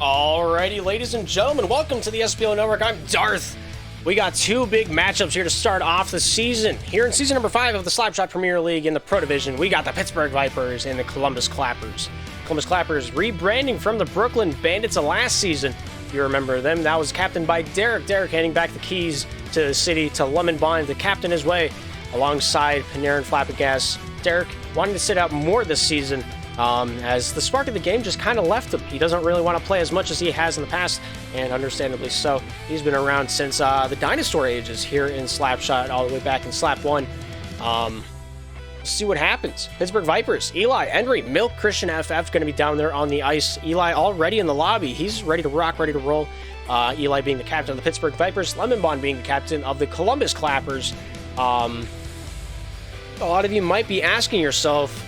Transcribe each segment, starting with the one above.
Alrighty, ladies and gentlemen, welcome to the SPL Network. I'm Darth. We got two big matchups here to start off the season. Here in season number 5 of the Slapshot Premier League in the Pro Division, we got the Pittsburgh Vipers and the Columbus Clappers. Columbus Clappers rebranding from the Brooklyn Bandits of last season. If you remember them, that was captained by Derek. Derek handing back the keys to the city to Lemon Bond, the captain his way, alongside Panarin Flabbergas. Derek wanting to sit out more this season, as the spark of the game just kind of left him. He doesn't really want to play as much as he has in the past, and understandably so. He's been around since the dinosaur ages here in Slapshot, all the way back in Slap 1. Let's see what happens. Pittsburgh Vipers, Eli, Henry, Milk, Christian FF going to be down there on the ice. Eli already in the lobby. He's ready to rock, ready to roll. Eli being the captain of the Pittsburgh Vipers, Lemon Bond being the captain of the Columbus Clappers. A lot of you might be asking yourself,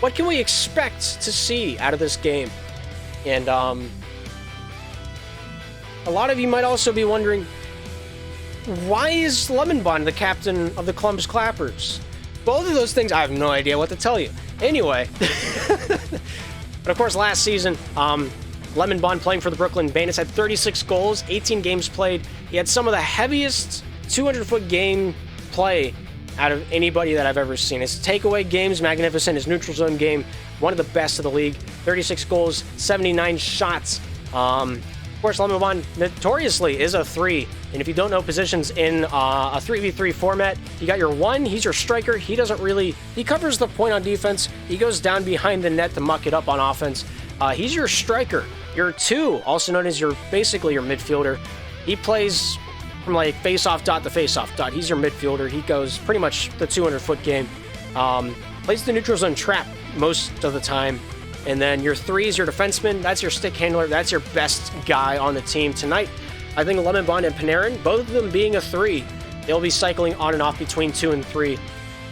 what can we expect to see out of this game? And a lot of you might also be wondering, why is Lemon Bond the captain of the Columbus Clappers? Both of those things, I have no idea what to tell you. Anyway, but of course, last season, Lemon Bond playing for the Brooklyn Bandits had 36 goals, 18 games played. He had some of the heaviest 200-foot game play out of anybody that I've ever seen. His takeaway game's magnificent. His neutral zone game, one of the best of the league. 36 goals, 79 shots. Of course, Lemon Bond notoriously is a 3. And if you don't know positions in a 3v3 format, you got your 1, he's your striker. He covers the point on defense. He goes down behind the net to muck it up on offense. He's your striker. Your 2, also known as basically your midfielder. He plays from like face-off dot to face-off dot. He's your midfielder. He goes pretty much the 200-foot game. Plays the neutral zone trap most of the time. And then your 3 is your defenseman. That's your stick handler. That's your best guy on the team. Tonight, I think Lemon Bond and Panarin, both of them being a 3, they'll be cycling on and off between 2 and 3.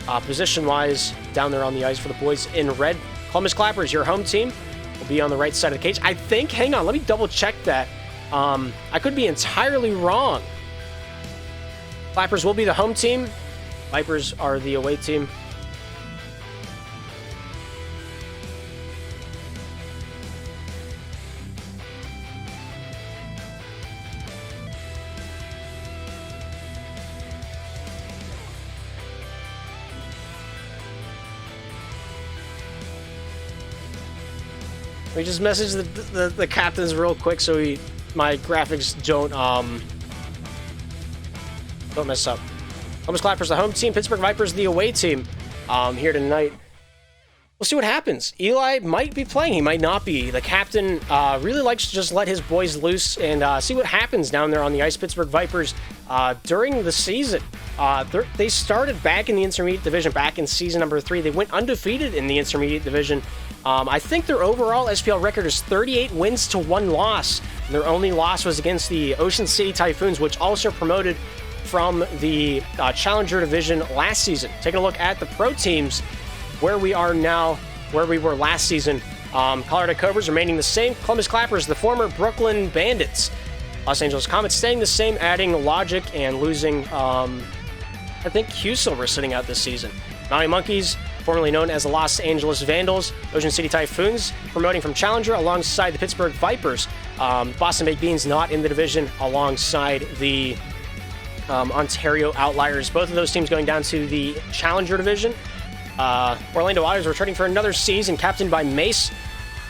Position-wise, down there on the ice for the boys in red. Columbus Clappers, your home team, will be on the right side of the cage. I think, hang on, let me double-check that. I could be entirely wrong. Clappers will be the home team. Vipers are the away team. We just message the captains real quick so my graphics don't mess up. Columbus Clappers the home team, Pittsburgh Vipers the away team here tonight. We'll see what happens. Eli might be playing, he might not be. The captain really likes to just let his boys loose and see what happens down there on the ice. Pittsburgh Vipers during the season, they started back in the Intermediate Division back in season number 3. They went undefeated in the Intermediate Division. I think their overall SPL record is 38 wins to 1 loss. Their only loss was against the Ocean City Typhoons, which also promoted from the Challenger Division last season. Taking a look at the pro teams, where we are now, where we were last season. Colorado Cobras remaining the same. Columbus Clappers, the former Brooklyn Bandits. Los Angeles Comets staying the same, adding Logic and losing, I think Q-Silver sitting out this season. Maui Monkeys, formerly known as the Los Angeles Vandals. Ocean City Typhoons, promoting from Challenger alongside the Pittsburgh Vipers. Boston Baked Beans not in the division alongside the Ontario Outliers. Both of those teams going down to the Challenger Division. Orlando Otters returning for another season, captained by Mace.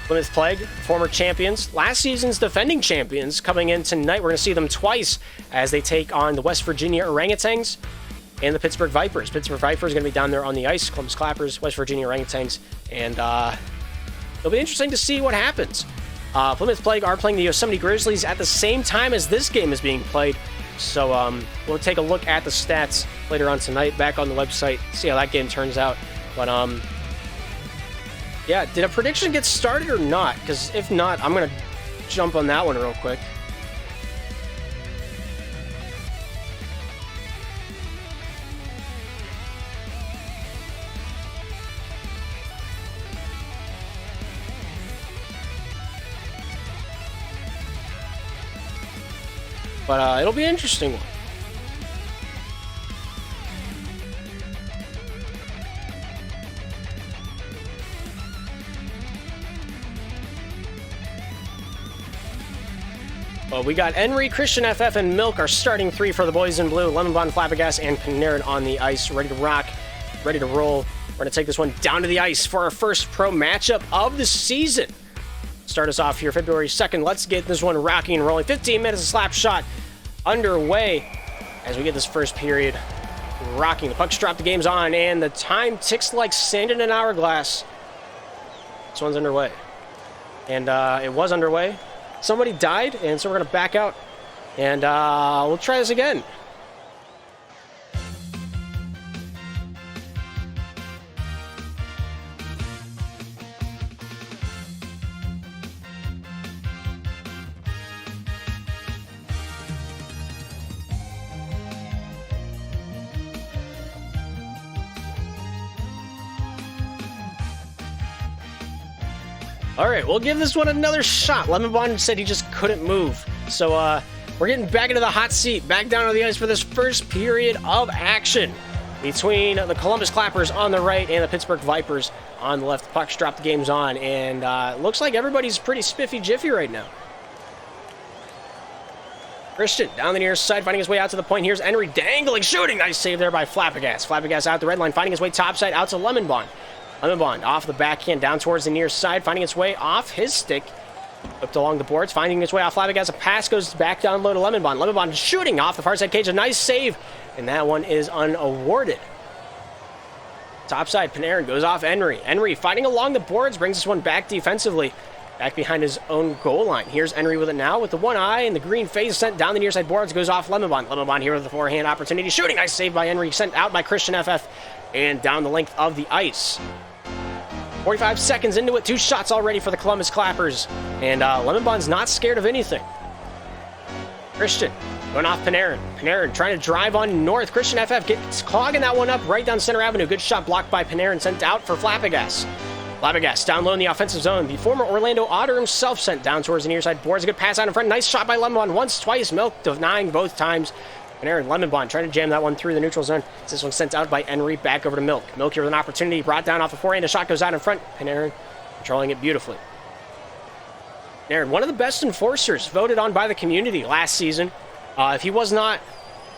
Plymouth Plague, former champions. Last season's defending champions coming in tonight. We're going to see them twice as they take on the West Virginia Orangutans and the Pittsburgh Vipers. Pittsburgh Vipers going to be down there on the ice. Columbus Clappers, West Virginia Orangutans. And it'll be interesting to see what happens. Plymouth Plague are playing the Yosemite Grizzlies at the same time as this game is being played. So we'll take a look at the stats later on tonight back on the website, see how that game turns out. But yeah, did a prediction get started or not? Because if not, I'm going to jump on that one real quick. But it'll be an interesting one. Well, we got Henry, Christian FF, and Milk, our starting three for the boys in blue. Lemon Bond, Flabbergas, and Panarin on the ice, ready to rock, ready to roll. We're going to take this one down to the ice for our first pro matchup of the season. Start us off here February 2nd. Let's get this one rocking and rolling. 15 minutes of slap shot underway as we get this first period rocking. The puck's dropped, the game's on, and the time ticks like sand in an hourglass. This one's underway. And it was underway. Somebody died, and so we're going to back out. And we'll try this again. All right, we'll give this one another shot. Lemon Bond said he just couldn't move. So we're getting back into the hot seat, back down on the ice for this first period of action between the Columbus Clappers on the right and the Pittsburgh Vipers on the left. The puck's dropped, the game's on, and looks like everybody's pretty spiffy-jiffy right now. Christian down the near side, finding his way out to the point. Here's Henry dangling, shooting. Nice save there by Flabbergas. Flabbergas out the red line, finding his way topside out to Lemon Bond. Lemon Bond off the backhand, down towards the near side, finding its way off his stick. Whipped along the boards, finding its way off Flabbergas. A pass goes back down low to Lemon Bond. Lemon Bond shooting off the far side cage. A nice save, and that one is unawarded. Topside, Panarin goes off Henry. Henry fighting along the boards, brings this one back defensively. Back behind his own goal line. Here's Henry with it now, with the one eye and the green phase sent down the near side boards. Goes off Lemon Bond. Lemon Bond here with the forehand opportunity. Shooting, nice save by Henry. Sent out by Christian FF and down the length of the ice. 45 seconds into it, 2 shots already for the Columbus Clappers. And Lemon Bond's not scared of anything. Christian going off Panarin. Panarin trying to drive on north. Christian FF gets clogging that one up right down center avenue. Good shot blocked by Panarin, sent out for Flabbergas. Flabbergas down low in the offensive zone. The former Orlando Otter himself sent down towards the near side boards. A good pass out in front. Nice shot by Lemon Bond once, twice. Milk denying both times. Panarin, Lemon Bond trying to jam that one through the neutral zone. This one sent out by Henry, back over to Milk. Milk here with an opportunity, brought down off the forehand. A shot goes out in front. Panarin controlling it beautifully. Panarin, one of the best enforcers voted on by the community last season. If he was not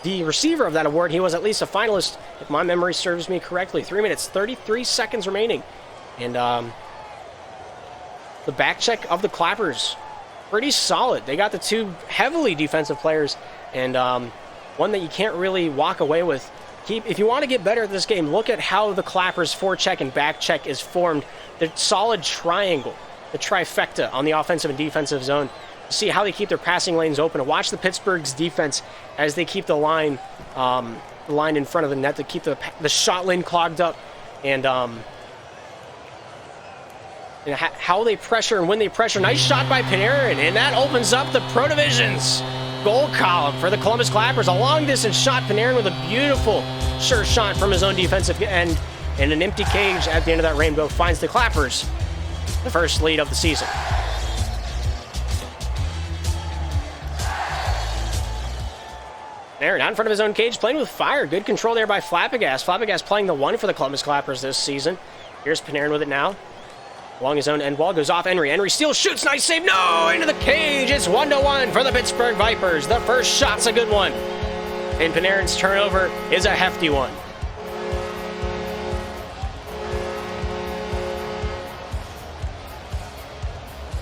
the receiver of that award, he was at least a finalist, if my memory serves me correctly. 3 minutes, 33 seconds remaining. And the back check of the Clappers, pretty solid. They got the 2 heavily defensive players, and one that you can't really walk away with. If you want to get better at this game, look at how the Clappers' forecheck and back check is formed. The solid triangle, the trifecta on the offensive and defensive zone. See how they keep their passing lanes open. And watch the Pittsburgh's defense as they keep the line in front of the net to keep the shot lane clogged up. And how they pressure and when they pressure. Nice shot by Panarin, and that opens up the Pro Division's goal column for the Columbus Clappers. A long-distance shot. Panarin with a beautiful sure shot from his own defensive end, and an empty cage at the end of that rainbow finds the Clappers the first lead of the season. Panarin out in front of his own cage, playing with fire. Good control there by Flabbergas. Flabbergas playing the 1 for the Columbus Clappers this season. Here's Panarin with it now. Along his own end wall, goes off Henry. Henry still shoots, nice save. No, into the cage. It's 1-1 for the Pittsburgh Vipers. The first shot's a good one. And Panarin's turnover is a hefty one.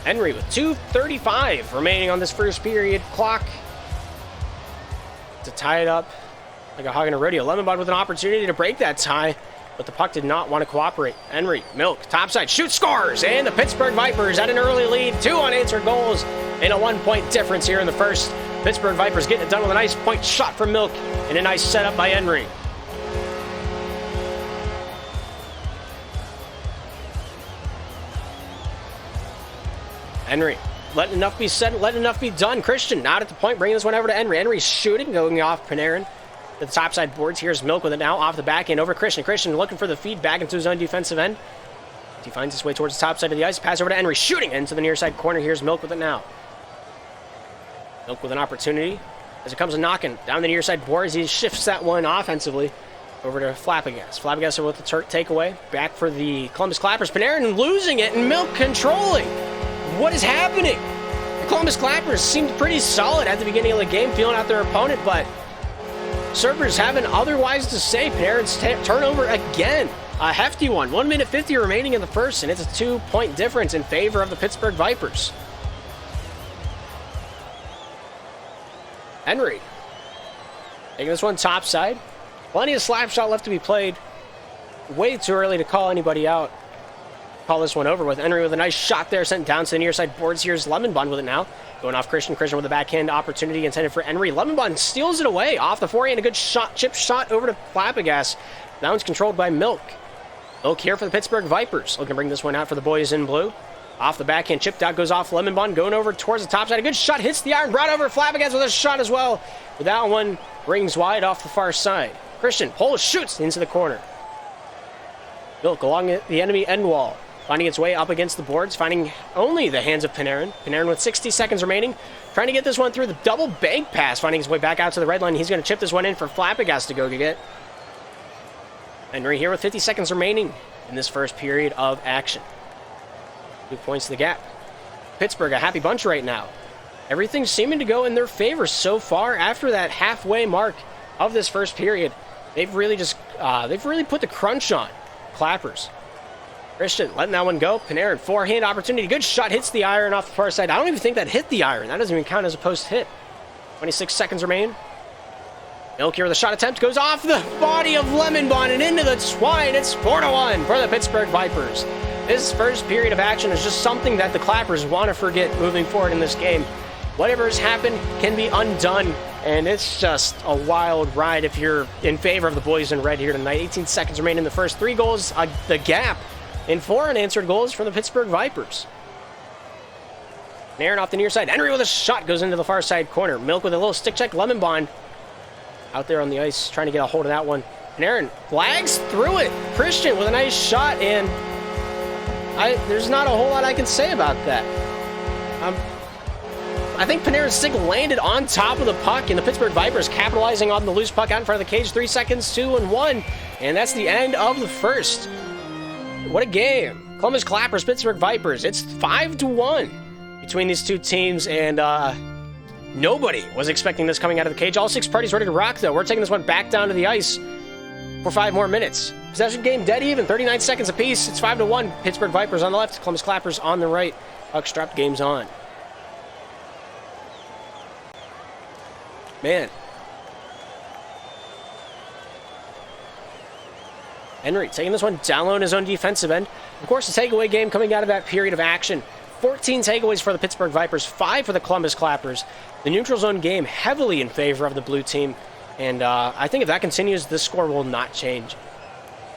Henry with 2:35 remaining on this first period clock to tie it up like a hog in a rodeo. Lemon Bond with an opportunity to break that tie, but the puck did not want to cooperate. Henry, Milk, topside, shoots, scores! And the Pittsburgh Vipers at an early lead. 2 unanswered goals and a 1-point difference here in the first. Pittsburgh Vipers getting it done with a nice point shot from Milk and a nice setup by Henry. Henry, let enough be said, let enough be done. Christian not at the point, bringing this one over to Henry. Henry's shooting, going off Panarin. To the topside boards. Here's Milk with it now off the back end over Christian. Christian looking for the feed back into his own defensive end. He finds his way towards the top side of the ice. Pass over to Henry, shooting into the near side corner. Here's Milk with it now. Milk with an opportunity as it comes a knocking down the near side boards. He shifts that one offensively over to Flabbergas. Flabbergas with the takeaway. Back for the Columbus Clappers. Panarin losing it and Milk controlling. What is happening? The Columbus Clappers seemed pretty solid at the beginning of the game, feeling out their opponent, but Surfers having otherwise to say. Panarin's turnover again. A hefty one. 1 minute 50 remaining in the first, and it's a 2-point difference in favor of the Pittsburgh Vipers. Henry taking this one topside. Plenty of slap shot left to be played. Way too early to call anybody out. Call this one over with Henry with a nice shot there, sent down to the near side boards. Here's Lemonbond with it now. Going off Christian. Christian with a backhand opportunity intended for Henry. Lemonbond steals it away off the forehand. A good shot, chip shot over to Flabbergas. That one's controlled by Milk. Milk here for the Pittsburgh Vipers. Looking to bring this one out for the boys in blue. Off the backhand, chipped out, goes off Lemonbond, going over towards the top side. A good shot, hits the iron, brought over Flabbergas with a shot as well. But that one rings wide off the far side. Christian pulls, shoots into the corner. Milk along the enemy end wall. Finding its way up against the boards, finding only the hands of Panarin. Panarin with 60 seconds remaining, trying to get this one through the double bank pass, finding his way back out to the red line. He's going to chip this one in for Flabbergas to go get. Henry here with 50 seconds remaining in this first period of action. 2 points to the gap. Pittsburgh, a happy bunch right now. Everything's seeming to go in their favor so far after that halfway mark of this first period. They've really put the crunch on Clappers. Christian letting that one go. Panarin, forehand opportunity. Good shot, hits the iron off the far side. I don't even think that hit the iron. That doesn't even count as a post hit. 26 seconds remain. Milk here with a shot attempt. Goes off the body of Lemonbond and into the twine. It's 4-1 for the Pittsburgh Vipers. This first period of action is just something that the Clappers want to forget moving forward in this game. Whatever has happened can be undone, and it's just a wild ride if you're in favor of the boys in red here tonight. 18 seconds remain in the first. 3 goals, the gap, and 4 unanswered goals from the Pittsburgh Vipers. Panarin off the near side. Henry with a shot goes into the far side corner. Milk with a little stick check. Lemonbond out there on the ice trying to get a hold of that one. Panarin flags through it. Christian with a nice shot, and there's not a whole lot I can say about that. I think Panarin's stick landed on top of the puck, and the Pittsburgh Vipers capitalizing on the loose puck out in front of the cage. 3 seconds, 2-1, and that's the end of the first. What a game. Columbus Clappers, Pittsburgh Vipers. It's 5-1 between these two teams, and nobody was expecting this coming out of the cage. All 6 parties ready to rock, though. We're taking this one back down to the ice for 5 more minutes. Possession game dead even, 39 seconds apiece. It's 5-1. Pittsburgh Vipers on the left, Columbus Clappers on the right. Puck strapped, game's on. Man. Henry taking this one down low in his own defensive end. Of course, the takeaway game coming out of that period of action. 14 takeaways for the Pittsburgh Vipers, 5 for the Columbus Clappers. The neutral zone game heavily in favor of the blue team. And I think if that continues, this score will not change.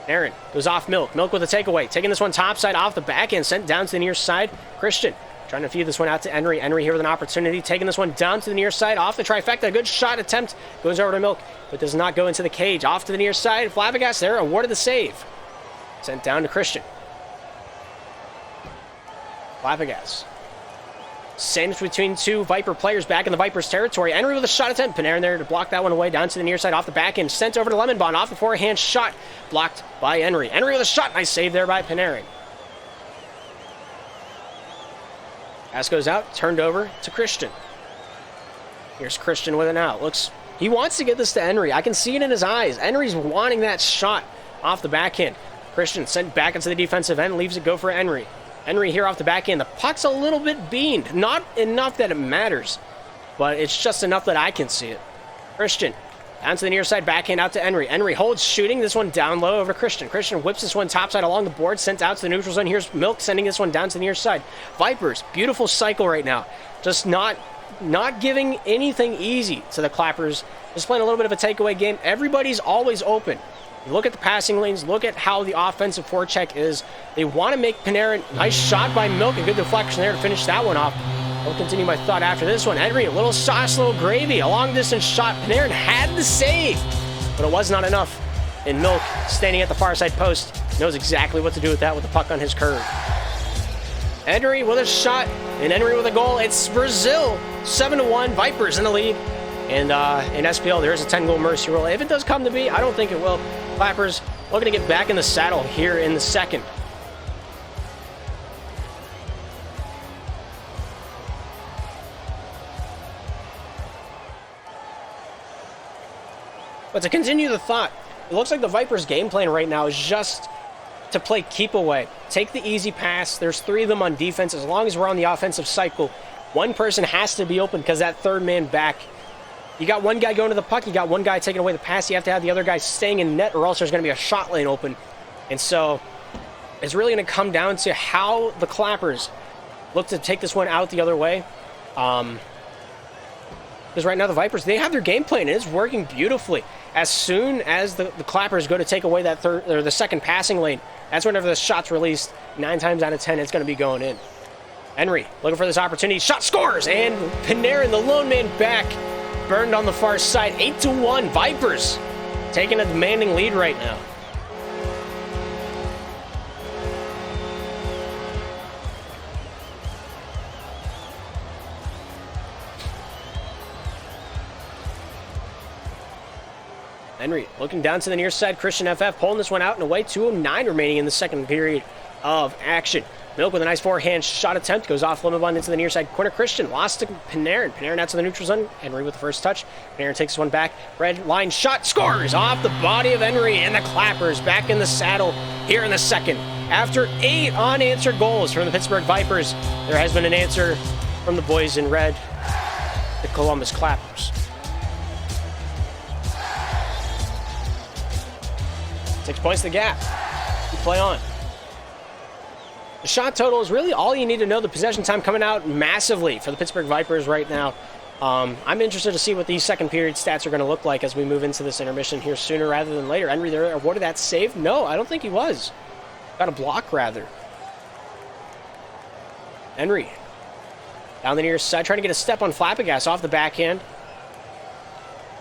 Aaron goes off Milk. Milk with a takeaway. Taking this one topside off the backhand, sent down to the near side. Christian trying to feed this one out to Henry. Henry here with an opportunity. Taking this one down to the near side. Off the trifecta. A good shot attempt. Goes over to Milk, but does not go into the cage. Off to the near side. Flabbergas there. Awarded the save. Sent down to Christian. Flabbergas. Sandwiched between 2 Viper players back in the Vipers' territory. Henry with a shot attempt. Panarin there to block that one away. Down to the near side off the back end. Sent over to Lemonbond. Off the forehand shot. Blocked by Henry. Henry with a shot. Nice save there by Panarin. Pass goes out. Turned over to Christian. Here's Christian with it now. He wants to get this to Henry. I can see it in his eyes. Henry's wanting that shot off the backhand. Christian sent back into the defensive end. Leaves it go for Henry. Henry here off the backhand. The puck's a little bit beamed. Not enough that it matters, but it's just enough that I can see it. Christian down to the near side backhand out to Henry. Henry holds shooting. This one down low over to Christian. Christian whips this one topside along the board. Sent out to the neutral zone. Here's Milk sending this one down to the near side. Vipers, beautiful cycle right now. Just not giving anything easy to the Clappers. Just playing a little bit of a takeaway game. Everybody's always open. Look at the passing lanes. Look at how the offensive forecheck is. They want to make Panarin. Nice shot by Milk. A good deflection there to finish that one off. I'll continue my thought after this one. Henry, a little sauce, little gravy. A long-distance shot. Panarin had the save, but it was not enough. And Milk, standing at the far side post, knows exactly what to do with that with the puck on his curve. Henry with a shot, and Henry with a goal. It's Brazil. 7-1. Vipers in the lead. And in SPL, there is a 10-goal mercy rule. If it does come to be, I don't think it will. Clappers looking to get back in the saddle here in the second. But to continue the thought, it looks like the Vipers' game plan right now is just to play keep away. Take the easy pass. There's 3 of them on defense. As long as we're on the offensive cycle, one person has to be open because that third man back, you got one guy going to the puck, you got one guy taking away the pass, you have to have the other guy staying in net or else there's going to be a shot lane open. And so it's really going to come down to how the Clappers look to take this one out the other way. Because right now the Vipers, they have their game plan and it's working beautifully. As soon as the Clappers go to take away that third or the second passing lane, that's whenever the shot's released. 9 times out of 10, it's going to be going in. Henry looking for this opportunity. Shot scores! And Panarin, the lone man back, burned on the far side. 8-1. Vipers taking a demanding lead right now. Henry looking down to the near side. Christian FF pulling this one out and away. 2:09 remaining in the second period of action. Milk with a nice forehand shot attempt. Goes off limit into the near side corner. Christian lost to Panarin. Panarin out to the neutral zone. Henry with the first touch. Panarin takes this one back. Red line shot. Scores off the body of Henry. And the Clappers back in the saddle here in the second. After 8 unanswered goals from the Pittsburgh Vipers, there has been an answer from the boys in red, the Columbus Clappers. 6 points the gap. You play on. The shot total is really all you need to know. The possession time coming out massively for the Pittsburgh Vipers right now. I'm interested to see what these second period stats are going to look like as we move into this intermission here sooner rather than later. Henry there awarded that save? No, I don't think he was. Got a block rather. Henry down the near side trying to get a step on Flappagas off the backhand.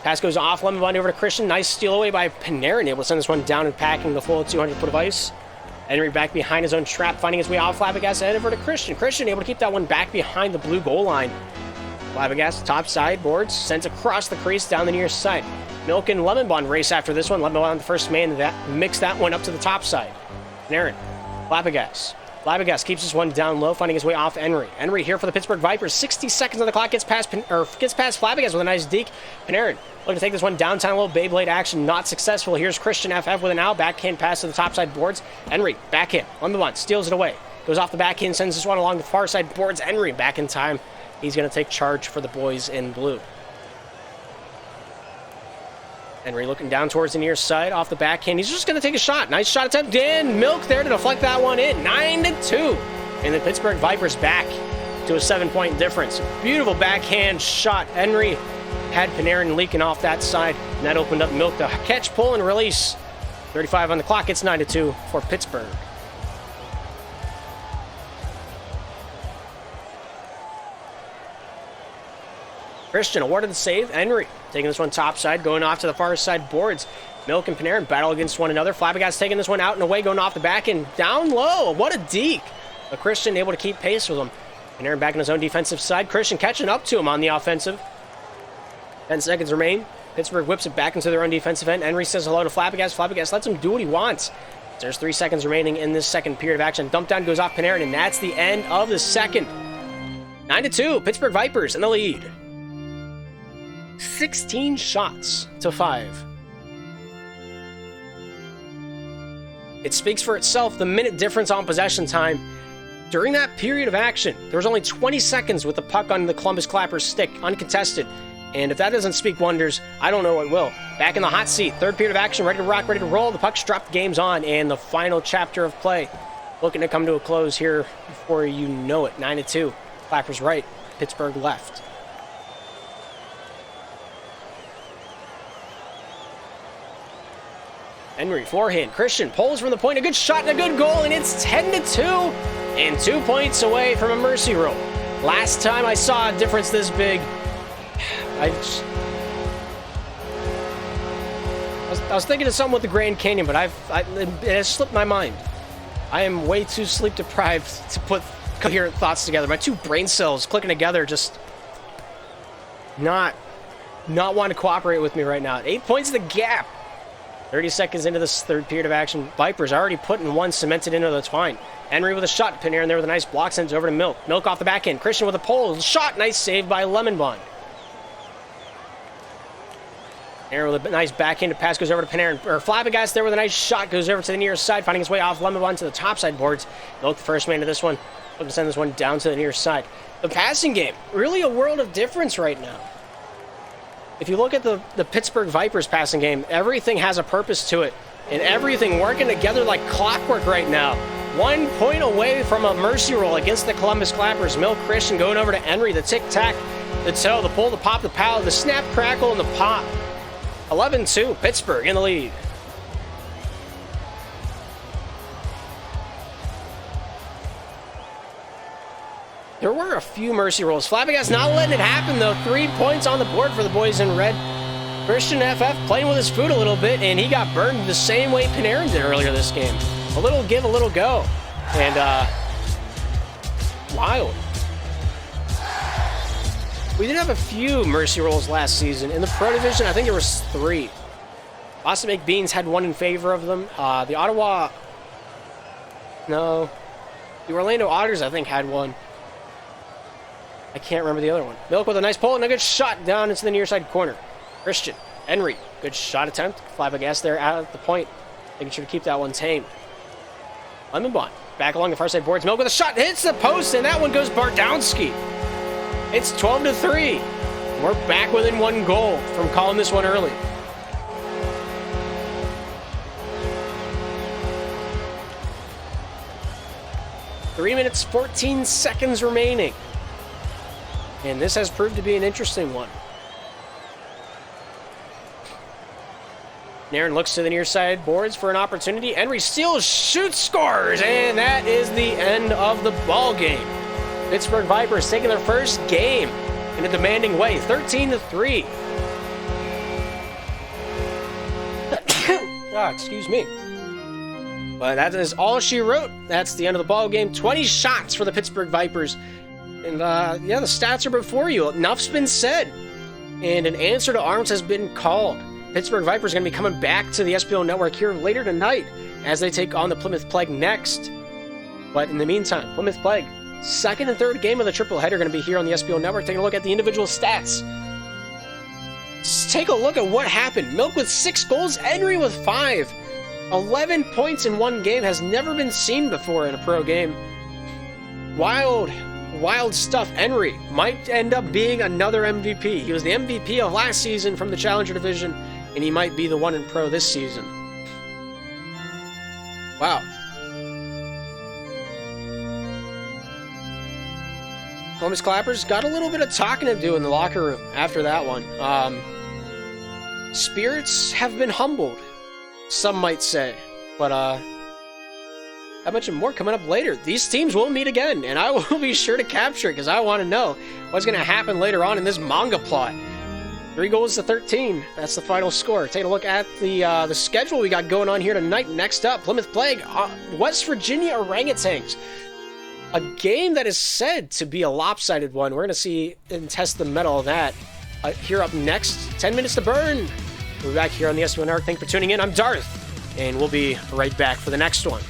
Pass goes off, lemon bond over to Christian. Nice steal away by Panarin, able to send this one down and packing the full 200 foot of ice. Henry back behind his own trap, finding his way off Flappagas, head over to Christian. Christian able to keep that one back behind the blue goal line. Flappagas, top side, boards, sends across the crease down the near side. Milk and Lemon Bond race after this one. Lemon Bond, the first man that mixed that one up to the top side. Panarin, Flappagas. Flappagas keeps this one down low, finding his way off Henry. Henry here for the Pittsburgh Vipers. 60 seconds on the clock, gets past Flappagas with a nice deke. Panarin looking to take this one downtown, a little Beyblade action, not successful. Here's Christian FF with an out, backhand pass to the topside boards. Henry, backhand, Lemon Bond, steals it away. Goes off the backhand, sends this one along the far side boards. Henry back in time. He's going to take charge for the boys in blue. Henry looking down towards the near side, off the backhand. He's just going to take a shot. Nice shot attempt. Dan Milk there to deflect that one in. 9-2. And the Pittsburgh Vipers back to a 7-point difference. Beautiful backhand shot. Henry had Panarin leaking off that side, and that opened up Milk to catch, pull, and release. 35 on the clock. It's 9-2 for Pittsburgh. Christian awarded the save. Henry taking this one topside, going off to the far side boards. Milk and Panarin battle against one another. Flappagas taking this one out and away, going off the back and down low. What a deke. But Christian able to keep pace with him. Panarin back in his own defensive side. Christian catching up to him on the offensive. 10 seconds remain. Pittsburgh whips it back into their own defensive end. Henry says hello to Flappagas. Flappagas lets him do what he wants. There's 3 seconds remaining in this second period of action. Dump down goes off Panarin, and that's the end of the second. 9-2. Pittsburgh Vipers in the lead. 16 shots to 5. It speaks for itself, the minute difference on possession time. During that period of action, there was only 20 seconds with the puck on the Columbus Clappers stick, uncontested. And if that doesn't speak wonders, I don't know what will. Back in the hot seat, third period of action, ready to rock, ready to roll. The puck's dropped, game's on, and the final chapter of play looking to come to a close here before you know it. 9-2. Clappers right, Pittsburgh left. Henry, forehand. Christian pulls from the point. A good shot and a good goal, and it's 10-2. And 2 points away from a mercy rule. Last time I saw a difference this big, I was thinking of something with the Grand Canyon, but it has slipped my mind. I am way too sleep deprived to put coherent thoughts together. My 2 brain cells clicking together just not want to cooperate with me right now. 8 points the gap. 30 seconds into this third period of action. Vipers already putting one cemented into the twine. Henry with a shot. Panarin there with a nice block. Sends over to Milk. Milk off the back end. Christian with a pole. Shot. Nice save by Lemon Bond. Panarin with a nice backhanded pass goes over to Panarin. Or Flabbergas there with a nice shot, goes over to the near side, finding his way off Lemon to the top side boards. Milk the first man to this one. Looking to send this one down to the near side. The passing game, really a world of difference right now. If you look at the Pittsburgh Vipers passing game, everything has a purpose to it. And everything working together like clockwork right now. 1 point away from a mercy roll against the Columbus Clappers. Milk Christian going over to Henry. The tic-tac, the toe, the pull, the pop, the pow, the snap, crackle, and the pop. 11-2, Pittsburgh in the lead. There were a few mercy rolls. Flabbergas not letting it happen, though. 3 points on the board for the boys in red. Christian FF playing with his food a little bit, and he got burned the same way Panarin did earlier this game. A little give, a little go. And, wild. We did have a few mercy rolls last season. In the Pro Division, I think there was 3. Boston Baked Beans had 1 in favor of them. The Ottawa... No. The Orlando Otters, I think, had 1. I can't remember the other one. Milk with a nice pull and a good shot down into the near side corner. Christian, Henry, good shot attempt. Flabbergas there out at the point. Making sure to keep that one tame. Lemon back along the far side boards. Milk with a shot, hits the post, and that one goes Bardowski. It's 12-3. We're back within 1 goal from calling this one early. Three minutes, 14 seconds remaining. And this has proved to be an interesting one. Panarin looks to the near side boards for an opportunity. Henry steals, shoots, scores, and that is the end of the ball game. Pittsburgh Vipers taking their first game in a demanding way, 13-3. Excuse me. But that is all she wrote. That's the end of the ball game. 20 shots for the Pittsburgh Vipers. And yeah, the stats are before you. Enough's been said. And an answer to arms has been called. Pittsburgh Vipers are going to be coming back to the SPL network here later tonight as they take on the Plymouth Plague next. But in the meantime, Plymouth Plague, second and third game of the triple header, going to be here on the SPL network. Taking a look at the individual stats. Let's take a look at what happened. Milk with 6 goals, Henry with 5. 11 points in 1 game has never been seen before in a pro game. Wild stuff. Henry might end up being another MVP. He was the MVP of last season from the Challenger Division, and he might be the one in pro this season. Wow. Columbus Clappers got a little bit of talking to do in the locker room after that one. Spirits have been humbled, some might say. But, I mentioned more coming up later. These teams will meet again, and I will be sure to capture it because I want to know what's going to happen later on in this manga plot. 3-13. That's the final score. Take a look at the schedule we got going on here tonight. Next up, Plymouth Plague, West Virginia Orangutans. A game that is said to be a lopsided one. We're going to see and test the mettle of that. Here up next, 10 minutes to burn. We'll be back here on the SPL Network. Thanks for tuning in. I'm Darth, and we'll be right back for the next one.